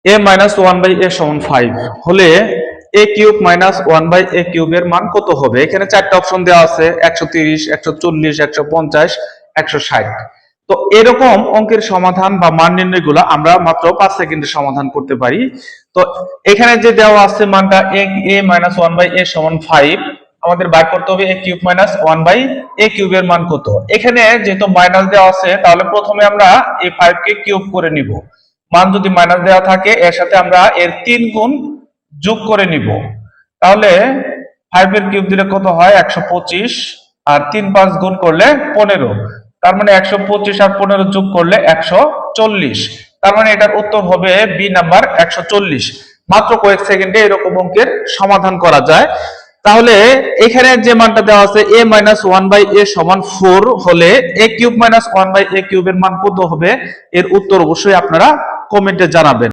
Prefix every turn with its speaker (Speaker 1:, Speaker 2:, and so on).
Speaker 1: a minus one by a সমান 5 হলে a cube minus one by a কিউবের মান কত হবে? এখানে চারটা অপশন দেওয়া আছে, 130, 140, 150, 160। তো এরকম অঙ্কের সমাধান বা মান নির্ণয় গুলো আমরা মাত্র 5 সেকেন্ডে সমাধান করতে পারি। তো এখানে যে দেওয়া আছে মানটা a minus one by a সমান 5, আমাদের বাইর করতে হবে a cube minus one by a কিউবের মান কত। এখানে যেহেতু মাইনাস দেওয়া আছে, তাহলে প্রথমে আমরা এই 5 কে কিউব করে নিব। মান যদি মাইনাস দেওয়া থাকে, এর সাথে আমরা এর 3 গুণ যোগ করে নিব। তাহলে 5 এর কিউব দিলে কত হয়? 125, আর 3 5 গুণ করলে 15। তার মানে 125 আর 15 যোগ করলে 140। তার মানে এটার উত্তর হবে বি নাম্বার 140। মাত্র কয়েক সেকেন্ডে এরকম অঙ্কের সমাধান করা যায়। তাহলে এখানে যে মানটা দেওয়া আছে a minus one by a সমান 4 হলে a cube minus one by a কিউবের মান কত হবে? এর উত্তর অবশ্যই আপনারা কমেন্টে জানাবেন।